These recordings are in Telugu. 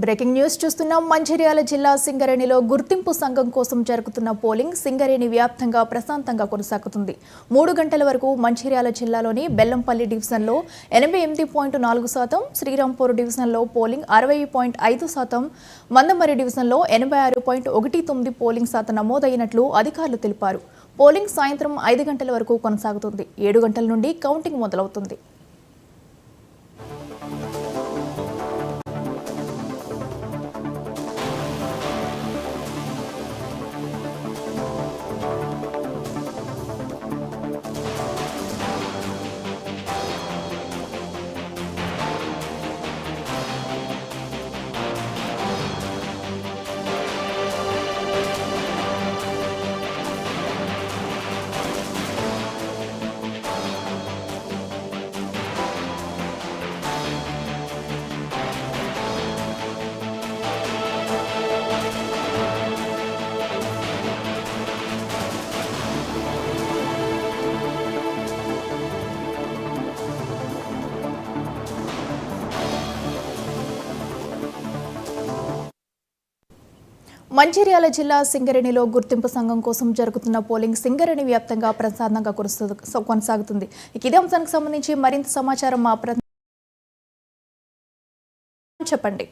బ్రేకింగ్ న్యూస్ చూస్తున్నాం. మంచిర్యాల జిల్లా సింగరేణిలో గుర్తింపు సంఘం కోసం జరుగుతున్న పోలింగ్ సింగరేణి వ్యాప్తంగా ప్రశాంతంగా కొనసాగుతుంది. 3 గంటల వరకు మంచిర్యాల జిల్లాలోని బెల్లంపల్లి డివిజన్లో 88.4%, శ్రీరాంపూర్ డివిజన్లో పోలింగ్ 60.5%, మందమరి డివిజన్లో 86.19 పోలింగ్ శాతం నమోదైనట్లు అధికారులు తెలిపారు. పోలింగ్ సాయంత్రం 5 గంటల వరకు కొనసాగుతుంది. 7 గంటల నుండి కౌంటింగ్ మొదలవుతుంది. మంచిర్యాల జిల్లా సింగరేణిలో గుర్తింపు సంఘం కోసం జరుగుతున్న పోలింగ్ సింగరేణి వ్యాప్తంగా ప్రశాంతంగా కొనసాగుతుంది. ఇదే అంశానికి సంబంధించి మరింత సమాచారం మా చెప్పండి.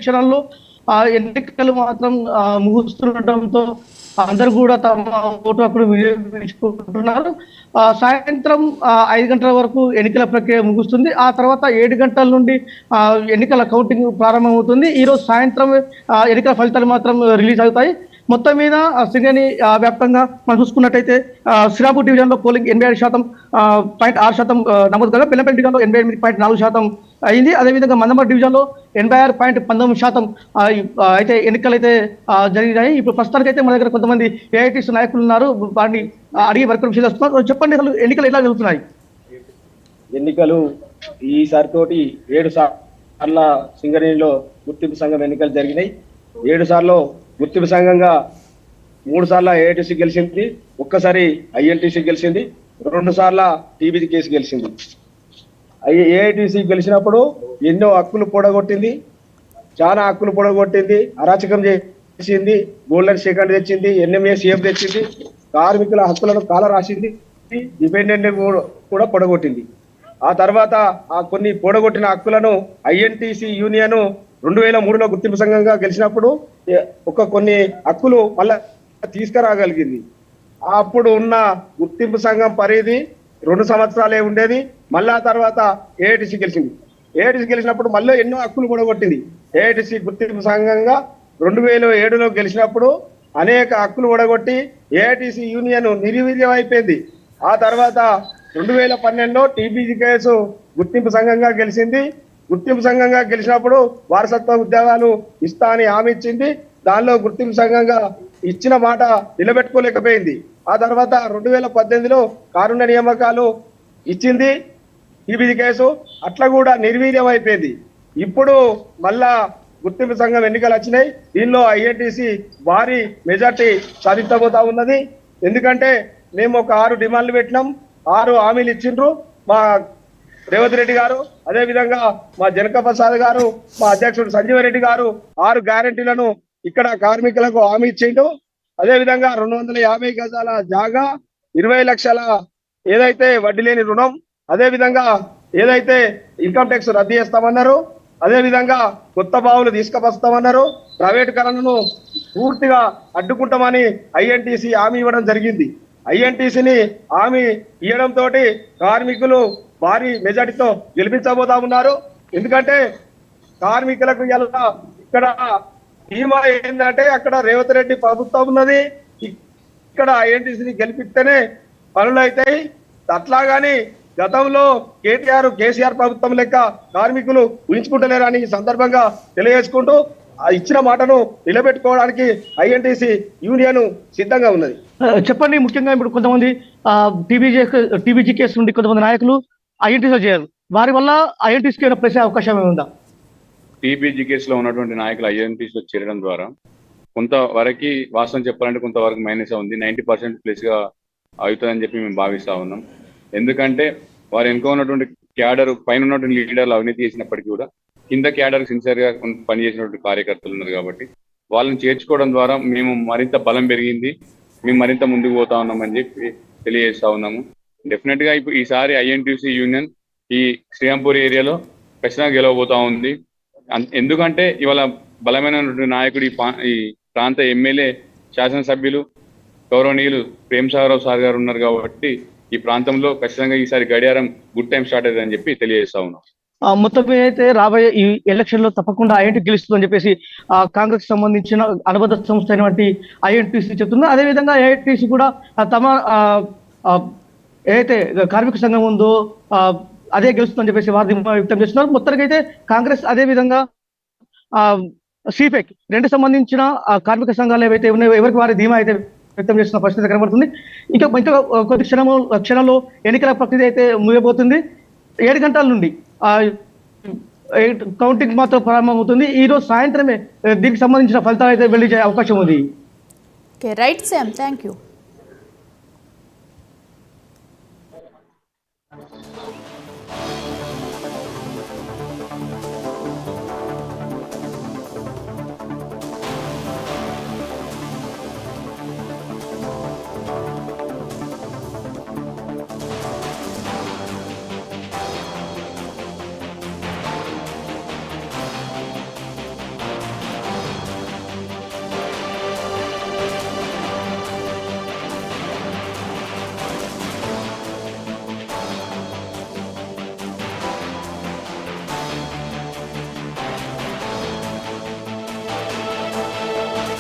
క్షణాల్లో ఎన్నికలు మాత్రం ముగుస్తుండటంతో అందరూ కూడా తమ ఓటు హక్కును వినియోగించుకుంటున్నారు. సాయంత్రం 5 గంటల వరకు ఎన్నికల ప్రక్రియ ముగుస్తుంది. ఆ తర్వాత 7 గంటల నుండి ఎన్నికల కౌంటింగ్ ప్రారంభమవుతుంది. ఈరోజు సాయంత్రం ఎన్నికల ఫలితాలు మాత్రం రిలీజ్ అవుతాయి. మొత్తం మీద సింగరేణి వ్యాప్తంగా మనం చూసుకున్నట్టయితే శ్రీరాంపూర్ డివిజన్లో పోలింగ్ 86.6% నమోదు కాగా బెల్లంపల్లి డివిజన్లో 88.4% అయింది. అదేవిధంగా మందమరి డివిజన్లో 86.19% అయితే ఎన్నికలు అయితే జరిగినాయి. ఇప్పుడు ప్రస్తుతానికి అయితే మన దగ్గర కొంతమంది ఏఐటీస్ నాయకులు ఉన్నారు. వారిని అడిగి వర్క్ చేస్తున్నారు. చెప్పండి, అసలు ఎన్నికలు ఎలా జరుగుతున్నాయి? ఎన్నికలు ఈసారి తోటి 7 సార్ల సింగరేణిలో గుర్తింపు సంఘం ఎన్నికలు జరిగినాయి. 7 సార్లు గుర్తింపు సంఘంగా 3 సార్ల ఏఐటీసీ గెలిచింది, ఒక్కసారి ఐఎన్టీసీ గెలిచింది, 2 సార్ల టీబీజీ కేసు గెలిచింది. ఏఐటీసీ గెలిచినప్పుడు ఎన్నో హక్కులు పొడగొట్టింది, చాలా హక్కులు పొడగొట్టింది, అరాచకం చేసింది, గోల్డెన్ సెకండ్ తెచ్చింది, ఎన్ఎంఏ సీఎం తెచ్చింది, కార్మికుల హక్కులను కాల రాసింది, డిపెండెంట్ కూడా పొడగొట్టింది. ఆ తర్వాత ఆ కొన్ని పొడగొట్టిన హక్కులను ఐఎన్టీసీ యూనియన్ 2003లో గుర్తింపు సంఘంగా గెలిచినప్పుడు కొన్ని హక్కులు మళ్ళా తీసుకురాగలిగింది. అప్పుడు ఉన్న గుర్తింపు సంఘం పరిధి 2 సంవత్సరాలే ఉండేది. మళ్ళా తర్వాత ఏఐటీసీ గెలిచింది. ఏఐటీసీ గెలిచినప్పుడు మళ్ళీ ఎన్నో హక్కులు కూడగొట్టింది. ఏఐటీసీ గుర్తింపు సంఘంగా 2007లో గెలిచినప్పుడు అనేక హక్కులు కూడగొట్టి ఏఐటీసీ యూనియన్ నిర్వీర్యం అయిపోయింది. ఆ తర్వాత 2012లో టీబీజీ కేసు గుర్తింపు సంఘంగా గెలిచింది. గుర్తింపు సంఘంగా గెలిచినప్పుడు వారసత్వ ఉద్యోగాలు ఇస్తా అని హామీ ఇచ్చింది. దానిలో గుర్తింపు సంఘంగా ఇచ్చిన మాట నిలబెట్టుకోలేకపోయింది. ఆ తర్వాత 2018లో కారుణ్య నియామకాలు ఇచ్చింది. టీబీజీ కేసు అట్లా కూడా నిర్వీర్యం అయిపోయింది. ఇప్పుడు మళ్ళా గుర్తింపు సంఘం ఎన్నికలు వచ్చినాయి. దీనిలో ఐఎన్టీసీ భారీ మెజార్టీ సాధించబోతా ఉన్నది. ఎందుకంటే మేము ఒక 6 డిమాండ్లు పెట్టినాం, 6 హామీలు ఇచ్చిండ్రు మా రేవంత్ రెడ్డి గారు, అదేవిధంగా మా జనక ప్రసాద్ గారు, మా అధ్యక్షుడు సంజీవరెడ్డి గారు 6 గ్యారంటీలను ఇక్కడ కార్మికులకు హామీ ఇచ్చిండు. అదేవిధంగా 250 గజాల జాగా, 20 లక్షల ఏదైతే వడ్డీ లేని రుణం, అదేవిధంగా ఏదైతే ఇన్కమ్ ట్యాక్స్ రద్దు చేస్తామన్నారు, అదేవిధంగా కొత్త బావులు తీసుకువస్తామన్నారు, ప్రైవేటీకరణను పూర్తిగా అడ్డుకుంటామని ఐఎన్టీసీ హామీ ఇవ్వడం జరిగింది. ఐఎన్టీసీని హామీ ఇవ్వడంతో కార్మికులు భారీ మెజార్టీతో గెలిపించబోతా ఉన్నారు. ఎందుకంటే కార్మికులకు ఇక్కడ ధీమా ఏంటంటే అక్కడ రేవంత్ రెడ్డి ప్రభుత్వం ఉన్నది, ఇక్కడ ఐఎన్టీసీని గెలిపిస్తేనే పనులు అవుతాయి. అట్లాగాని గతంలో కేసీఆర్ ప్రభుత్వం లెక్క కార్మికులు ఊహించుకుంటలేరని ఈ సందర్భంగా తెలియజేసుకుంటూ ఇచ్చిన మాటను నిలబెట్టుకోవడానికి ఐఎన్టీసీ యూనియన్ సిద్ధంగా ఉన్నది. చెప్పండి, ముఖ్యంగా ఇప్పుడు కొంతమంది టీబీజీ కేసు నుండి కొంతమంది నాయకులు ఐఎన్టీసీలో చేయాలి, వారి వల్ల ఐఎన్టీసీకి ఏమైనా ప్లేస్ అవకాశం ఉందా? టీబీజీ కేసులో ఉన్నటువంటి నాయకులు ఐఎన్టీసీలో చేరడం ద్వారా కొంతవరకు వాస్తవం చెప్పాలంటే కొంతవరకు మైనస్ ఉంది. 90% ప్లస్ గా అవుతుందని చెప్పి మేము భావిస్తా ఉన్నాం. ఎందుకంటే వారు వెనుక ఉన్నటువంటి క్యాడర్, పైన ఉన్నటువంటి లీడర్లు అవినీతి చేసినప్పటికీ కూడా కింద క్యాడర్ సిన్సియర్ గా పనిచేసినటువంటి కార్యకర్తలు ఉన్నారు కాబట్టి వాళ్ళని చేర్చుకోవడం ద్వారా మేము మరింత బలం పెరిగింది, మేము మరింత ముందుకు పోతా ఉన్నామని చెప్పి తెలియజేస్తా ఉన్నాము. డెఫినెట్ గా ఇప్పుడు ఈసారి ఐఎన్టీసీ యూనియన్ ఈ శ్రీరాంపూర్ ఏరియాలో ఖచ్చితంగా గెలవబోతా ఉంది. ఎందుకంటే ఇవాళ బలమైనటువంటి నాయకుడు ఈ ప్రాంత ఎమ్మెల్యే, శాసనసభ్యులు గౌరవనీయులు ప్రేమ్ సాగర్ సార్ గారు ఉన్నారు కాబట్టి ఈ ప్రాంతంలో ఖచ్చితంగా ఈసారి గడియారం గుడ్ టైం స్టార్ట్ అవుతుందని చెప్పి తెలియజేస్తా ఉన్నాం. మొత్తం అయితే రాబోయే ఈ ఎలక్షన్ లో తప్పకుండా ఐఎన్టీ గెలుస్తుందని చెప్పేసి కాంగ్రెస్ సంబంధించిన అనుబంధ సంస్థ అయినటువంటి ఐఎన్టీసీ చెప్తున్నారు. అదేవిధంగా ఐఎన్టీసీ కూడా తమ ఏదైతే కార్మిక సంఘం ఉందో అదే గెలుస్తుందని చెప్పేసి వారు వ్యక్తం చేస్తున్నారు. మొత్తానికైతే కాంగ్రెస్ అదే విధంగా సిపెక్ రెండు సంబంధించిన కార్మిక సంఘాలు ఏవైతే ఉన్నాయో ఎవరికి వారి ధీమా అయితే వ్యక్తం చేస్తున్న పరిస్థితి కనబడుతుంది. ఇంకా కొద్ది క్షణంలో ఎన్నికల ప్రక్రియ అయితే ముగియబోతుంది. 7 గంటల నుండి కౌంటింగ్ మాత్రం ప్రారంభమవుతుంది. ఈ రోజు సాయంత్రమే దీనికి సంబంధించిన ఫలితాలు అయితే వెళ్లి అవకాశం ఉంది. Right Sam, thank you.